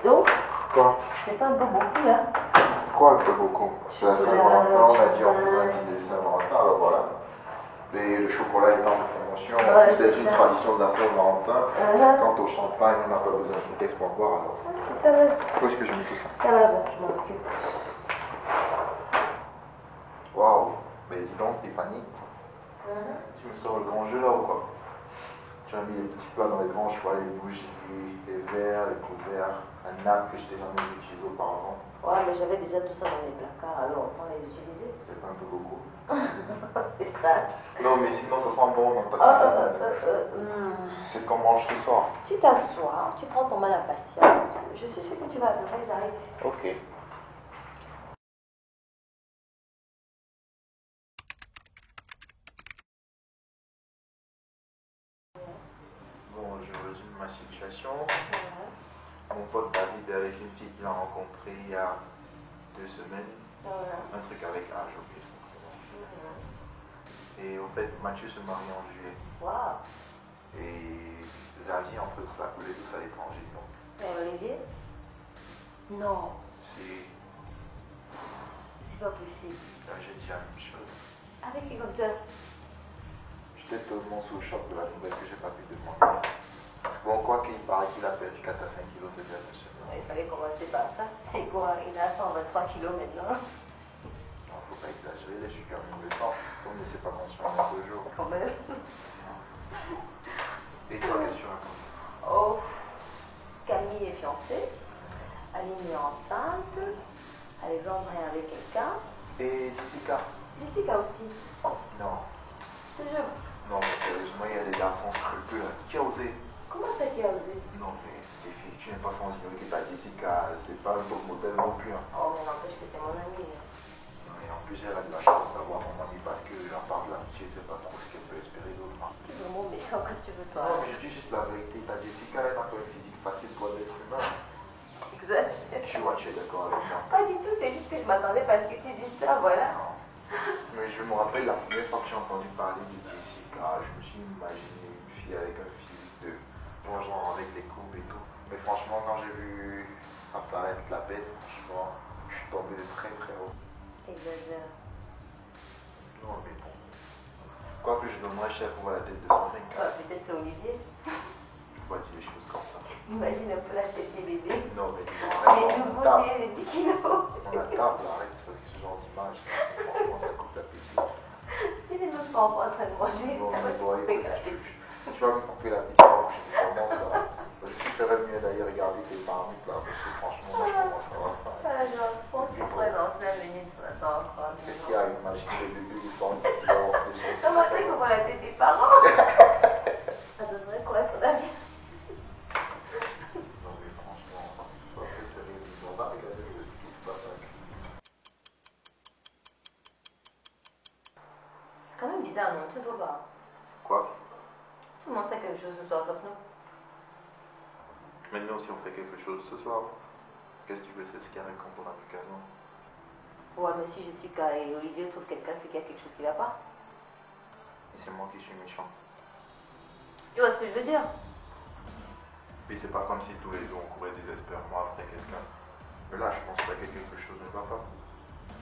Donc, Quoi? c'est pas un peu beaucoup là? Quoi un peu beaucoup? C'est la Saint-Valentin, on a dit en faisant un petit de Saint-Valentin, alors voilà. Et le chocolat est en promotion, Ouais, c'est c'est une ça. tradition de la Saint-Valentin. Quant au champagne, on n'a pas besoin de texte pour boire alors. Ça va, Où est-ce que je mets tout ça? ça va, bon, je m'en occupe. Waouh, mais dis donc Stéphanie, tu me sors le grand jeu là ou quoi? Tu as mis les petits plats dans les grands, je vois les bougies, les verres, les couverts, la nappe que je t'ai jamais utilisé auparavant. Ouais, mais j'avais déjà tout ça dans les placards, alors autant les utiliser. C'est pas un peu beaucoup. C'est ça. Non mais sinon ça sent bon dans ta cuisine. Qu'est-ce qu'on mange ce soir? Tu t'assois, tu prends ton mal à patience. Je suis sûre que tu vas adorer, j'arrive. Ok. Bon, je résume ma situation. Mon pote David est avec une fille qu'il a rencontrée il y a 2 semaines. Un truc avec A, j'ai oublié son prénom. Et au fait, Mathieu se marie en juillet. Waouh. Et la vie entre ça coulait tous à l'étranger. Donc, Olivier? Non, c'est. c'est pas possible. J'ai dit la même chose. Avec qui comme ça? J'étais tellement sous le choc de la nouvelle que j'ai pas pu demander. Bon, quoi qu'il paraît qu'il a perdu 4 à 5 kilos cette dernière semaine. Il fallait commencer par ça. C'est quoi? Il a 123 kilos maintenant. Non, faut pas exagérer, je suis quand même le temps. On ne sait pas qu'on se fait un ce jour. Quand même. Et toi, qu'est-ce que tu racontes? Oh, Camille est fiancée. Aline est enceinte. Alexandre est avec quelqu'un. Et Jessica? Jessica aussi. Non. Toujours. Non, mais sérieusement, il y a des garçons scrupuleux. Qui a osé? Comment ça qui a osé? Non, mais Stéphie, tu n'es pas sans ignorer que ta Jessica, c'est pas un top modèle non plus. Hein. Oh, mais n'empêche que c'est mon amie. Et en plus, elle a de la chance d'avoir mon ami parce que, à part de l'amitié, c'est pas trop ce qu'elle peut espérer d'autre. Hein. C'est vraiment méchant quand tu veux Non, toi. mais je dis juste la vérité. Ta Jessica, elle n'a pas une physique facile pour l'être humain. Exagère. Je vois, tu es d'accord avec moi. Pas du tout, c'est juste que je m'attendais parce que tu dis ça, voilà. Non. Mais je me rappelle la première fois que j'ai entendu parler de Jessica, je me suis imaginé une fille avec un physique de genre avec des courbes et tout. Mais franchement, quand j'ai vu apparaître la bête, franchement, je suis tombé de très très haut. Exagère. Non, mais bon. Quoique je donnerais cher pour la tête de son mec. Peut-être c'est Olivier. Je vois dire des choses comme ça. Imagine un peu la tête des bébés. Non, mais dis-moi, Les vraiment, nouveaux table. nés de 10 kilos. On a table, arrête avec ce genre d'image. Franchement, ça coupe l'appétit. Si les autres enfants en train de manger, Non, ça va mais te bon, couper écoute, l'appétit. tu vas me couper l'appétit avant que je te commence là. Je ferais mieux d'aller regarder tes paramètres là, parce que franchement, moi, je commence à avoir faim. Ah, genre, je pense qu'il pourrait dans 5 minutes, attends encore. Qu'est-ce qu'il y a à imaginer les bébés qui sont un petit peu hors de Ça m'a fait comment la tête des parents. Ça donnerait quoi ton avis? Non, mais franchement, sois un peu sérieux, on va regarder ce qui se passe avec. C'est quand même bizarre, non? Tu trouves pas? Quoi? Tu montrais quelque chose ce soir, sauf nous. Maintenant, si on fait quelque chose ce soir, qu'est-ce que tu veux, c'est ce qu'il y a quand on a plus qu'un an? Ouais, mais si Jessica et Olivier trouvent quelqu'un, c'est qu'il y a quelque chose qui va pas. Et c'est moi qui suis méchant. Tu vois ce que je veux dire? Puis c'est pas comme si tous les deux on courait désespérément après quelqu'un. Mais là, je pense pas que quelque chose ne va pas.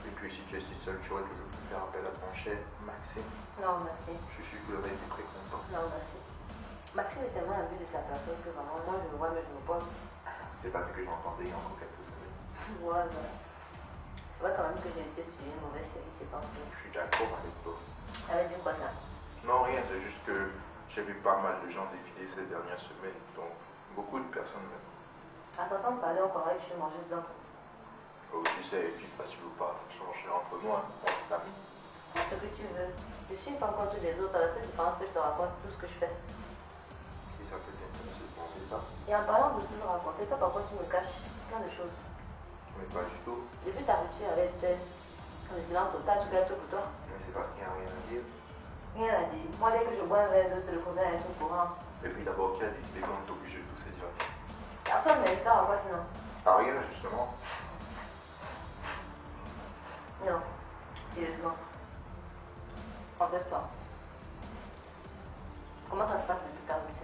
Et puis si tu es si seul, tu aurais toujours pu faire appel à ton cher Maxime. Non, merci. Je suis sûr qu'il aurait été très content. Non, merci. Maxime est tellement imbu de sa personne que vraiment, moi je me vois, mais je me pose. C'est pas ce que j'entendais il y a encore quelques semaines. Ouais, voilà. Tu vois quand même que j'ai été sur une mauvaise série ces temps-ci. Je suis d'accord avec toi. Ça veut dire quoi ça? Non, rien, c'est juste que j'ai vu pas mal de gens défiler ces dernières semaines. Donc, beaucoup de personnes même. À t'entendre parler encore avec, je suis mangeuse d'un coup. Oh, tu sais, et puis facile ou pas, ça change entre nous, hein. On s'amie. Ce que tu veux. Je suis une femme comme tous les autres, à la seule différence que je te raconte tout ce que je fais. Si ça peut t'intéresser de penser ça. Et en parlant de toujours raconter, toi par contre tu me caches plein de choses. Mais pas du tout. Depuis ta rupture avec Estelle, le silence total, tu gardes tout pour toi. Mais c'est parce qu'il n'y a rien à dire. Rien à dire. Moi dès que je bois un verre d'eau, le cousin est au courant. Et puis d'abord, qui a décidé qu'on est obligé de tous ces dire? Personne ne ça, en quoi sinon? Ah, rien, justement. Non. Sérieusement. En fait pas. Comment ça se passe depuis ta rupture?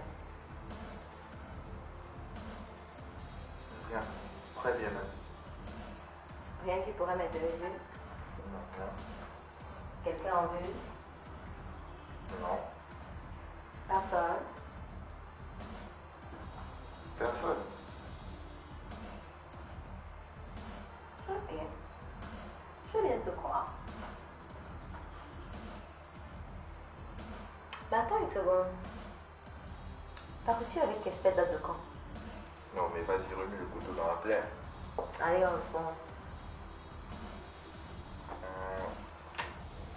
Rien. Très bien même. Rien qui pourrait m'intéresser? Non. Quelqu'un en vue? Non. Personne? Personne. Ok. Je viens de te croire. Mais attends une seconde. Pars-tu avec quelle date de quand? Non mais vas-y, remue le couteau dans la plaie. Allez, on le fond.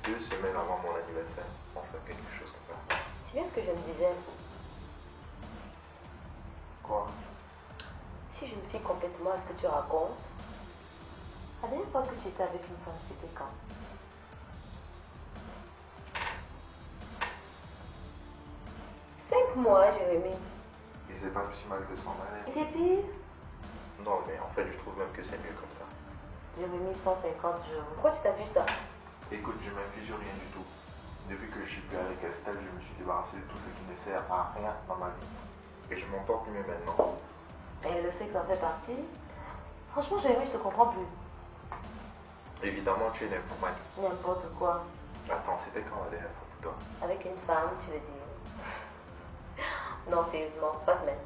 2 semaines avant mon anniversaire, on fait quelque chose comme ça. Tu sais ce que je me disais? Quoi? Si je me fie complètement à ce que tu racontes, la dernière fois que tu étais avec une femme, c'était quand? Mois, Jérémy. Et c'est pas si mal que s'en aller. Et c'est pire? Non, mais en fait, je trouve même que c'est mieux comme ça. Jérémy, 150 jours. Pourquoi tu t'as vu ça? Écoute, je m'inflige rien du tout. Depuis que je suis plus avec Estelle, je me suis débarrassé de tout ce qui ne sert à rien dans ma vie. Et je m'en porte mieux maintenant. Et le fait que ça en fait partie? Franchement, Jérémy, je te comprends plus. Évidemment, tu es nymphomane. N'importe quoi. Attends, c'était quand la dernière fois pour toi? Avec une femme, tu veux dire? Non, sérieusement, 3 semaines.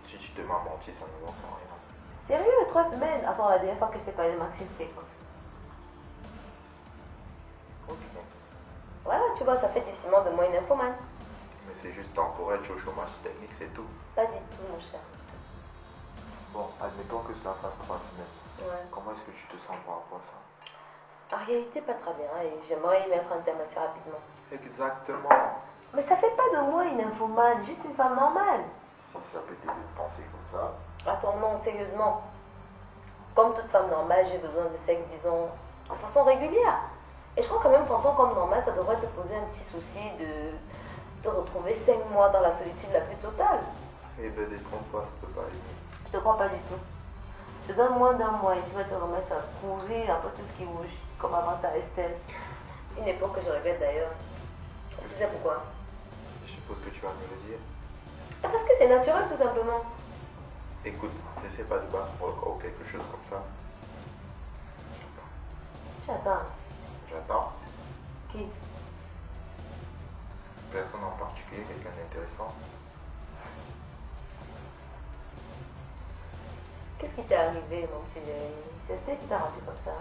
Si tu te m'as menti, ça ne m'en sert à rien. Sérieux, 3 semaines? Attends, la dernière fois que je t'ai parlé de Maxime, c'était quoi? Ok. Voilà, tu vois, ça fait difficilement de moi une infomane. Mais c'est juste temporel, je suis au chômage technique, c'est tout. Pas du tout, mon cher. Bon, admettons que ça fasse 3 semaines. Ouais. Comment est-ce que tu te sens par rapport à ça? En réalité, pas très bien, et j'aimerais y mettre un terme assez rapidement. Exactement. Mais ça fait pas de moi une infomane, juste une femme normale. Si ça peut t'aider de penser comme ça. Attends, non, sérieusement. Comme toute femme normale, j'ai besoin de sexe, disons, de façon régulière. Et je crois quand même qu'en tant qu'homme normal, ça devrait te poser un petit souci de te retrouver 5 mois dans la solitude la plus totale. Eh ben, détrompe-toi, ça peut pas arriver. Je te crois pas du tout. Je te donne moins d'un mois et tu vas te remettre à courir un peu tout ce qui bouge, comme avant ta Estelle. Une époque que je regrette d'ailleurs. Tu sais pourquoi? Je suppose que tu vas me le dire. Parce que c'est naturel tout simplement. Écoute, ne sais pas de battre ou quelque chose comme ça. J'attends. J'attends. Qui? Personne en particulier, quelqu'un d'intéressant. Qu'est-ce qui t'est arrivé, mon petit Jérémy? C'est ce qui t'a rendu comme ça?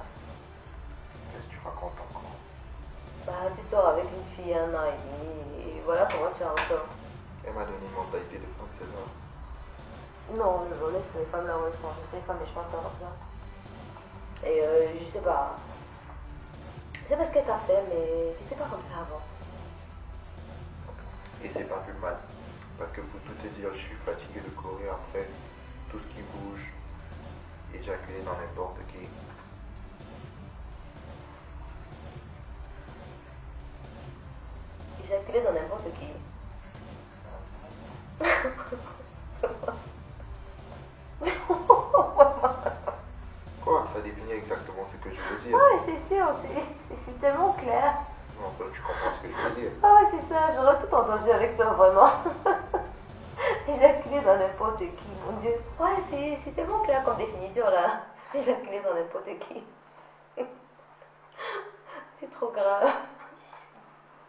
Qu'est-ce que tu racontes encore? Bah, tu sors avec une fille 1 an et demi et voilà comment tu en ressors. Elle m'a donné une mentalité de Franck César. Non, je laisse les femmes là où elles sont. Je suis une femme et je pense pas comme ça. Et je sais pas. Je sais pas ce qu'elle t'a fait, mais c'était pas comme ça avant. Et c'est pas plus mal. Parce que pour tout te dire, je suis fatigué de courir après tout ce qui bouge. Éjaculer dans n'importe qui. Éjaculer dans n'importe qui. Quoi? Ça définit exactement ce que je veux dire. Ouais, c'est sûr, c'est tellement clair. Non, toi, tu comprends ce que je veux dire. Ah ouais, c'est ça, j'aurais tout entendu avec toi, vraiment. Éjaculer dans n'importe qui, mon Dieu. Ouais, c'est tellement clair comme définition, là. Éjaculer dans n'importe qui. C'est trop grave.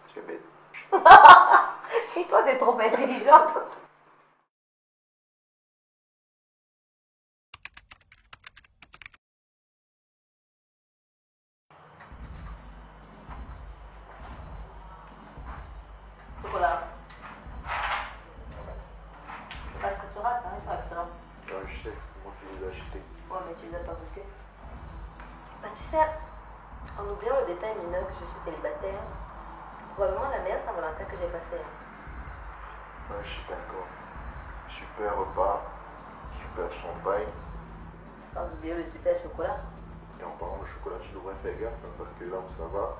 Tu es bête. Et toi, t'es trop intelligente. Chocolat. Parce que tu rates, hein, ils sont excellents. Non, je sais, c'est moi qui les ai achetés. Ouais, mais tu les as pas goûtés. Bah, tu sais, en oubliant le détail mineur que je suis célibataire, probablement la meilleure Saint-Valentin que j'ai passée. Ouais, je suis d'accord. Super repas, super champagne. Sans oublier le super chocolat. Et en parlant de chocolat, tu devrais faire gaffe hein, parce que là où ça va,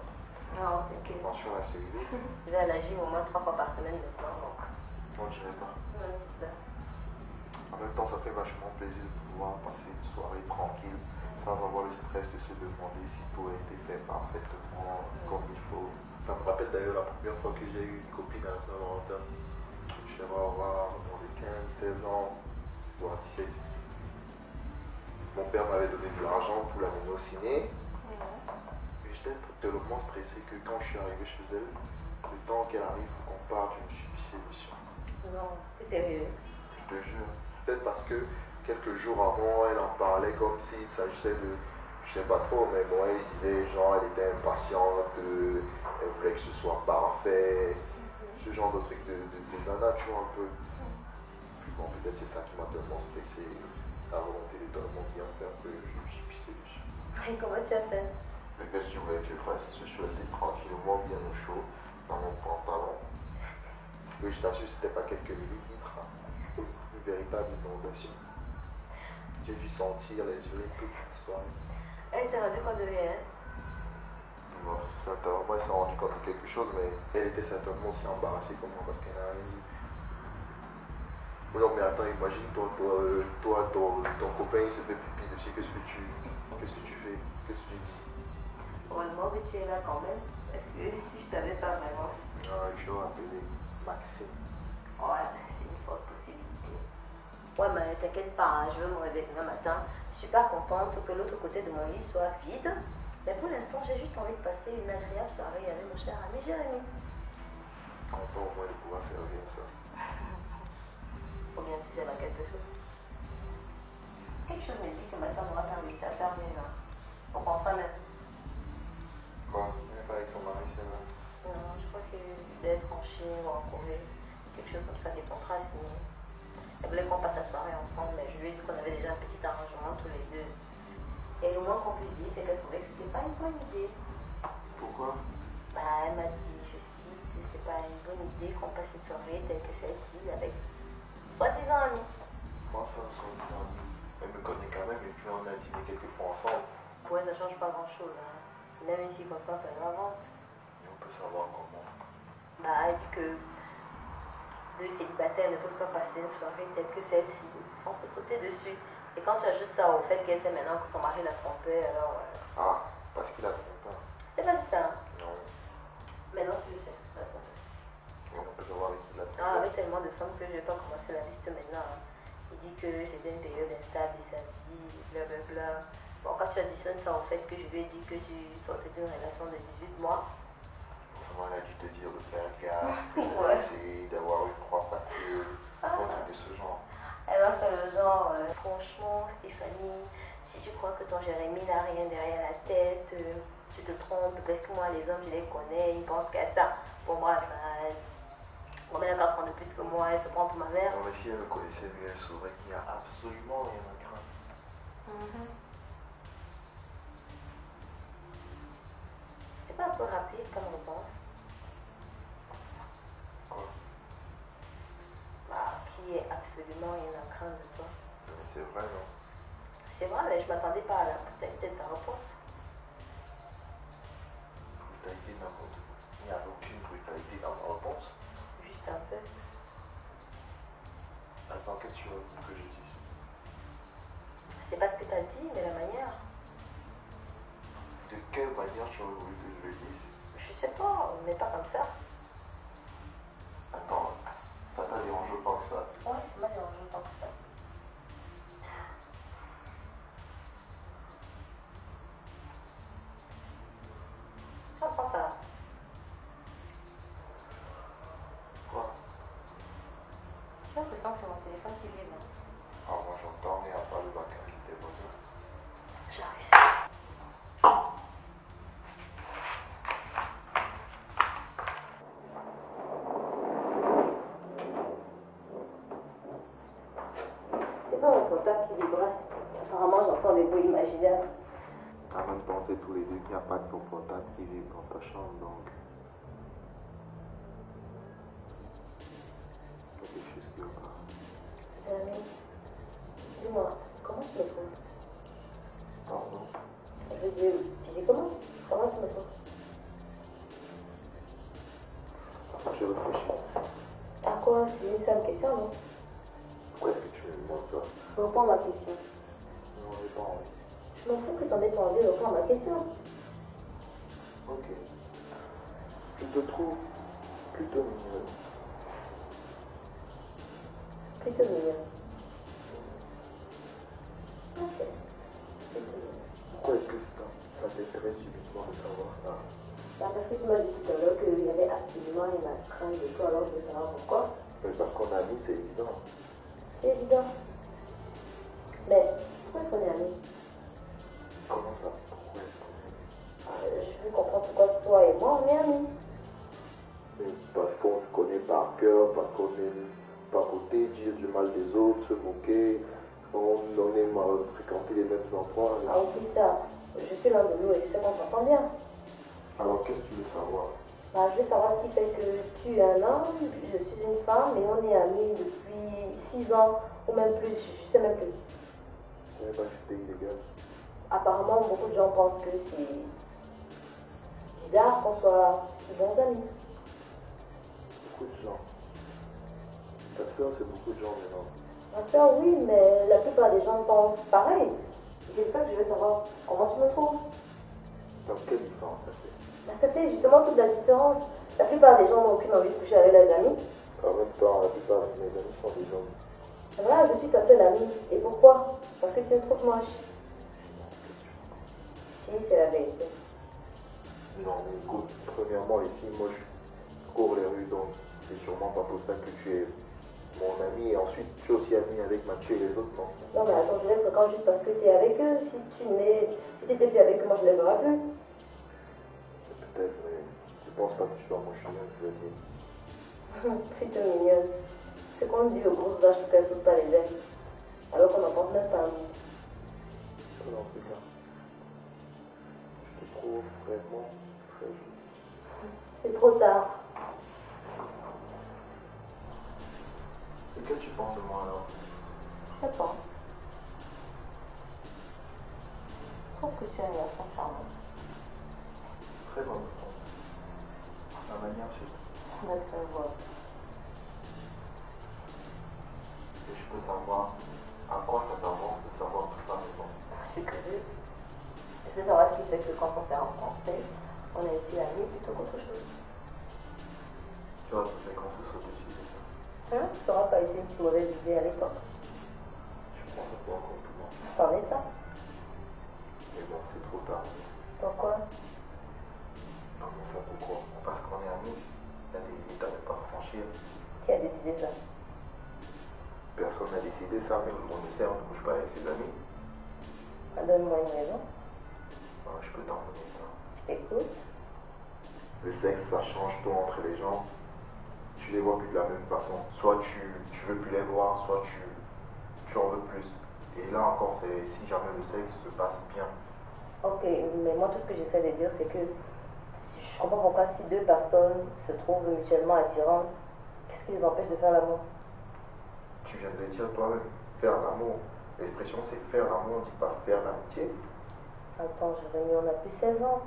Non, t'inquiète. attention à la cellulite. Je vais à la gym au moins 3 fois par semaine maintenant, donc. Non, je dirais pas. Ouais, c'est ça. En même temps, ça fait vachement plaisir de pouvoir passer une soirée tranquille sans avoir le stress de se demander si tout a été fait parfaitement comme il faut. Ça me rappelle d'ailleurs la première fois que j'ai eu une copine à Saint-Valentin. Je vais avoir moins de 15, 16 ans, voire 17. père m'avait donné de l'argent pour l'amener au ciné. Et j'étais tellement stressé que quand je suis arrivé chez elle, le temps qu'elle arrive pour qu'on parte, je me suis pissé dessus. Non, c'est sérieux. Je te jure. Peut-être parce que quelques jours avant, elle en parlait comme s'il s'agissait de, je sais pas trop, mais bon, elle disait genre, elle était impatiente, elle voulait que ce soit parfait, ce genre de truc de nana, tu vois, un peu. Puis bon, peut-être c'est ça qui m'a tellement stressé, la volonté de tellement bien faire que je me suis pissé dessus. Et comment tu as fait? Mais qu'est-ce que tu voulais que je fasse? Je suis resté tranquillement, bien au chaud, dans mon pantalon. Et je t'assure, c'était pas quelques millilitres, hein. Une véritable inondation. J'ai dû sentir les urines toute la soirée. Elle s'est rendue compte de rien. Bon, certainement, elle s'est rendue compte de quelque chose, mais elle était certainement aussi embarrassée comme moi parce qu'elle n'a rien dit. Non, mais attends, imagine, ton copain il se fait pipi dessus, qu'est-ce que tu fais? Qu'est-ce que tu dis? Heureusement que tu es là quand même, parce que si je t'avais pas vraiment. Ah, je l'aurais appelé Maxime. Ouais, c'est une forte possibilité. Ouais, mais t'inquiète pas, hein, je veux me réveiller demain matin. Je suis pas contente que l'autre côté de mon lit soit vide. Mais pour l'instant, j'ai juste envie de passer une agréable soirée avec mon cher ami Jérémy. Content au moins de pouvoir servir ça. Ou bien tu sais pas quelque chose. Quelque chose me dit que ma soeur n'aura pas réussi à faire mieux là. Donc enfin même. Quoi? Elle n'est pas avec son mari, c'est vrai? Non, je crois que d'être en Chine ou en Corée, quelque chose comme ça, des contrats signés. Elle voulait qu'on passe la soirée ensemble, mais je lui ai dit qu'on avait déjà un petit arrangement tous les deux. Et le moins qu'on puisse dire, c'est qu'elle trouvait que c'était pas une bonne idée. Pourquoi? Bah, elle m'a dit, je cite, c'est pas une bonne idée qu'on passe une soirée telle que celle-ci avec soi-disant amis. Moi, ça, soi-disant. Elle me connaît quand même, et puis on a dîné quelques fois ensemble. Ouais, ça change pas grand-chose. Hein. Même une circonstance aggravante. Et on peut savoir comment. Bah, elle dit que deux célibataires ne peuvent pas passer une soirée telle que celle-ci sans se sauter dessus. Et quand tu ajoutes ça au fait qu'elle sait maintenant que son mari l'a trompée, alors... Ah, parce qu'il a trompé. Je t'ai pas dit ça. Non. Maintenant tu le sais. Attends. On peut savoir avec qui il a trompé. Ah, avec tellement de femmes que je vais pas commencer la liste maintenant. Hein. Il dit que c'était une période instable de sa vie, blablabla. Bon, quand tu additionnes ça au fait que je lui ai dit que tu sortais d'une relation de 18 mois. Forcément, elle a dû te dire de faire gaffe, Ouais. d'essayer d'avoir une croix facile, un truc de ce genre. Elle m'a fait le genre, franchement, Stéphanie, si tu crois que ton Jérémy n'a rien derrière la tête, tu te trompes, parce que moi, les hommes, je les connais, ils pensent qu'à ça. Pour moi, elle a 4 ans de plus que moi, elle se prend pour ma mère. Non, mais si elle me connaissait mieux, elle saurait qu'il n'y a absolument rien à craindre. C'est pas un peu rapide comme on pense. Quoi? Bah, qui est absolument rien à craindre de toi. Mais c'est vrai, non? C'est vrai, mais je m'attendais pas à la brutalité de ta réponse. Brutalité n'importe quoi. Il n'y a aucune brutalité dans ma réponse. Juste un peu. Attends, qu'est-ce que tu veux que je dise? C'est pas ce que t'as dit, mais la manière. De quelle manière tu aurais voulu que je le dise? Je sais pas, mais pas comme ça. Attends, ça t'a dérangé pas que ça? Ouais, ça m'a dérangé autant que ça. Ça prend ça. Quoi? J'ai l'impression que c'est mon téléphone qui vibre. Ah, moi j'entends, mais à part le baccage des voisins. J'arrive. C'est pas mon portable qui vibrait. Apparemment, j'entends des bruits imaginaires. Avant de penser tous les deux qu'il n'y a pas de ton portable qui vibre dans ta chambre, donc. Il y a quelque chose qui va pas. Jérémy, dis-moi, comment tu me trouves? Pardon? Je veux dire, physiquement, comment tu me trouves? Enfin, je réfléchis. À quoi? C'est une simple question, non? Pourquoi est-ce que tu me demandes ça? Réponds à ma question. Non, j'ai pas envie. Je m'en fous que t'en aies pas envie, réponds à ma question. Ok. Je te trouve plutôt mignonne. Plutôt mignonne. Ok. t'intéresse subitement de savoir ça? Bah, parce que tu m'as dit tout à l'heure qu'il y avait absolument une crainte de toi, alors je veux savoir pourquoi. Mais parce qu'on est amis, c'est évident. C'est évident. Mais pourquoi est-ce qu'on est amis? Comment ça? Pourquoi est-ce qu'on est amis? Je veux comprendre pourquoi toi et moi on est amis. Mais parce qu'on se connaît par cœur, parce qu'on aime papoter, dire du mal des autres, se moquer, on aime fréquenter les mêmes endroits. Ah aussi ça, je suis l'un de nous et je sais qu'on s'entend bien. Alors qu'est-ce que tu veux savoir? Bah, je veux savoir ce qui fait que tu es un homme, je suis une femme et on est amis depuis 6 ans ou même plus, je sais même plus. Je savais pas que c'était illégal. Apparemment, beaucoup de gens pensent que c'est bizarre qu'on soit si bons amis. Beaucoup de gens. Ta soeur, c'est beaucoup de gens maintenant. Ma soeur, oui, mais la plupart des gens pensent pareil. C'est ça que je veux savoir. Comment tu me trouves? Donc quelle différence ça fait? Bah, ça fait justement toute la différence. La plupart des gens n'ont aucune envie de coucher avec leurs amis. En même temps, la plupart de mes amis sont des hommes. Voilà, je suis ta seule amie. Et pourquoi? Parce que tu me trouves moche. Si, c'est la vérité. Non, mais écoute, premièrement, les filles moches courent les rues, donc c'est sûrement pas pour ça que tu es mon ami. Et ensuite, tu es aussi ami avec Mathieu et les autres, non? Non, mais attends, je les fréquente juste parce que tu es avec eux. Si tu n'étais plus avec eux, moi je ne les verrais plus. Peut-être, mais je pense pas que tu sois mon chien, je veux dire. Putain mignonne. C'est qu'on dit aux grosses vaches qu'elles ne sautent pas les ailes. Alors qu'on n'en pense même pas. Dans ce cas, je te trouve vraiment très jolie. C'est trop tard. Et que tu penses de moi alors? Je sais pas. Je trouve que tu as un garçon charmant. Très bonne réponse. La manière, c'est. On va te faire voir. Et je peux savoir à quoi ça t'avance de savoir tout ça, mais bon. Je suis curieuse. Je veux savoir ce qui fait que quand on s'est rencontrés, on a été amis plutôt qu'autre chose. Tu vois, ça fait qu'on se saute dessus, c'est ça. Hein? Ça n'aura pas été une si mauvaise idée à l'époque. Je pense à toi comme tout le monde. C'en est ça. Mais bon, c'est trop tard. Pourquoi? Comment ça, pourquoi? Parce qu'on est amis. Il y a des limites à ne pas franchir. Qui a décidé ça? Personne n'a décidé ça, mais on ne sait, on ne couche pas avec ses amis. Donne-moi une raison. Alors, je peux t'en donner ça. Je t'écoute. Le sexe, ça change tout entre les gens. Tu les vois plus de la même façon. Soit tu veux plus les voir, soit tu en veux plus. Et là encore, c'est si jamais le sexe se passe bien. Ok, mais moi tout ce que j'essaie de dire c'est que je comprends pourquoi si deux personnes se trouvent mutuellement attirantes, qu'est-ce qui les empêche de faire l'amour? Tu viens de le dire toi-même, faire l'amour. L'expression c'est faire l'amour, on ne dit pas faire l'amitié. Attends, Jérémy, on a plus 16 ans.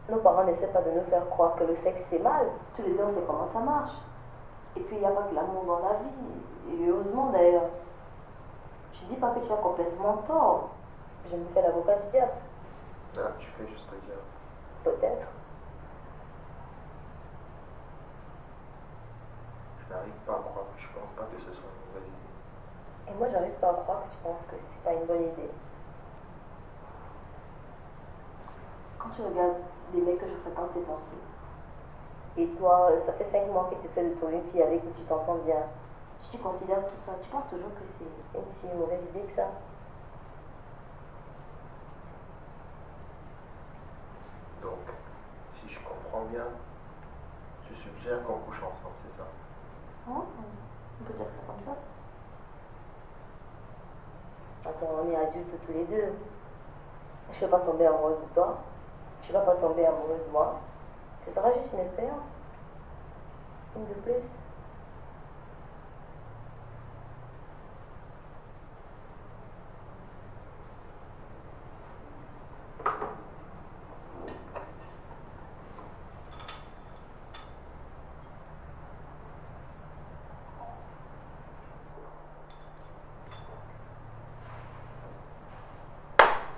Nos parents n'essaient pas de nous faire croire que le sexe c'est mal. Tous les deux on sait comment ça marche. Et puis il n'y a pas que l'amour dans la vie. Et heureusement d'ailleurs. Je dis pas que tu as complètement tort. Je me fais l'avocat du diable. Là, tu fais juste le dire. Peut-être. Je n'arrive pas à croire que je pense pas que ce soit une mauvaise idée. Et moi j'arrive pas à croire que tu penses que c'est pas une bonne idée. Quand tu regardes les mecs que je fréquente ces temps-ci, et toi, ça fait 5 mois que tu essaies de trouver une fille avec qui tu t'entends bien, si tu considères tout ça, tu penses toujours que c'est une si mauvaise idée que ça? Donc, si je comprends bien, tu suggères qu'on couche ensemble, c'est ça? Oh, on peut dire ça comme ça. Attends, on est adultes tous les deux. Je ne vais pas tomber amoureuse de toi. Tu ne vas pas tomber amoureuse de moi. Ce sera juste une expérience. Une de plus.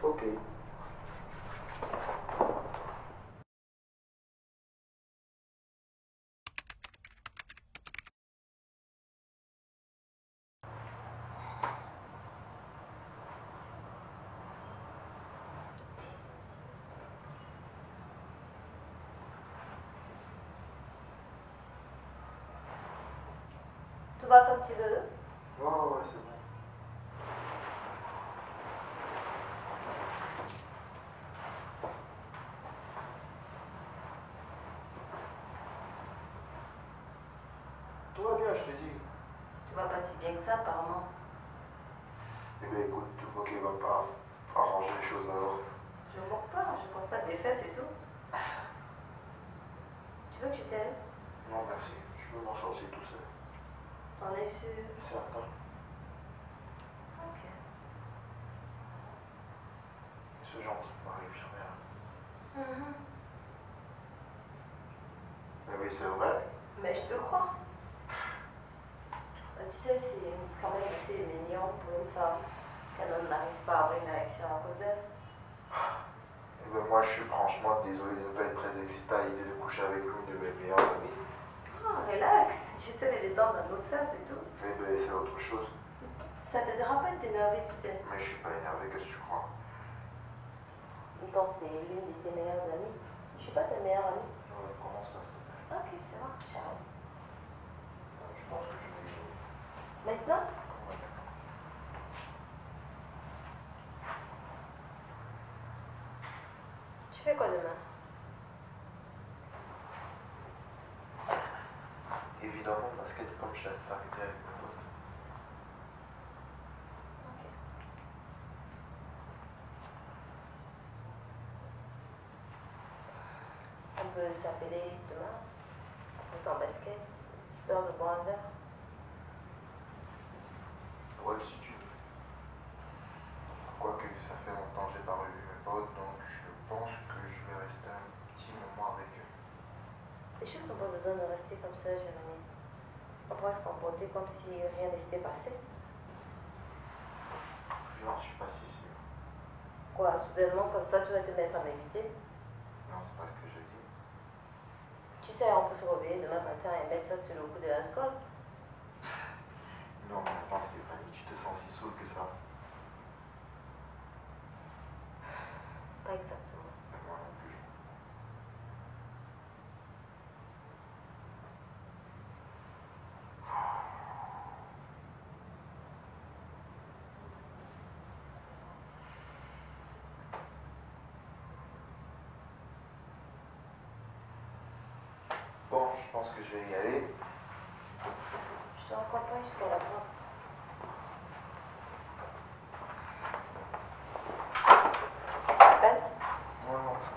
Ok. voir comme tu veux. Ouais, c'est bon. Tout va bien, je te dis. Tu vas pas si bien que ça, apparemment. Eh bien, écoute, tout le monde qui va pas arranger les choses alors. Je ne moque pas, je pense pas de défaite, c'est tout. Tu veux que je t'aide? Non, merci. Je peux m'en sortir tout seul. T'en es sûr? Certain. Ok. Ce genre de truc m'arrive jamais. Mais oui, c'est vrai. Mais je te crois. Tu sais, c'est quand même assez mignon pour une femme qu'un homme n'arrive pas à avoir une réaction à cause d'elle. Eh ben, moi, je suis franchement désolé de ne pas être très excité à l'idée de coucher avec l'une de mes meilleures amies. Ah, relax. J'essaie de détendre l'atmosphère, c'est tout. Eh ben, c'est autre chose. Ça ne t'aidera pas de t'énerver, tu sais. Mais je suis pas énervé, qu'est-ce que tu crois? Donc, c'est l'une de tes meilleures amies. Je suis pas ta meilleure amie. Commence là, s'il te plaît. Ok, ça va, j'arrête. Je pense que je vais... Maintenant? Ouais, d'accord. Tu fais quoi demain? Évidemment, basket comme je t'ai s'arrêter avec mon pote. Ok. On peut s'appeler demain pour ton basket, histoire de boire un verre. Ouais, si tu veux. Quoique, ça fait longtemps que j'ai pas revu mes potes, donc je pense que je vais rester un petit moment avec eux. Les choses n'ont pas besoin de rester comme ça, Jérémy. On pourrait se comporter comme si rien ne s'était passé. J'en suis pas si sûr. Quoi, soudainement comme ça, tu vas te mettre à m'éviter? Non, c'est pas ce que je dis. Tu sais, on peut se réveiller demain matin et mettre ça sur le coup de l'alcool. Non, mais attends, Stéphanie, tu te sens si saoul que ça? Pas exactement. Moi non plus. Bon, je pense que je vais y aller. Je te raccompagne jusqu'à la porte. Ça t'appelle? Non, non, ça.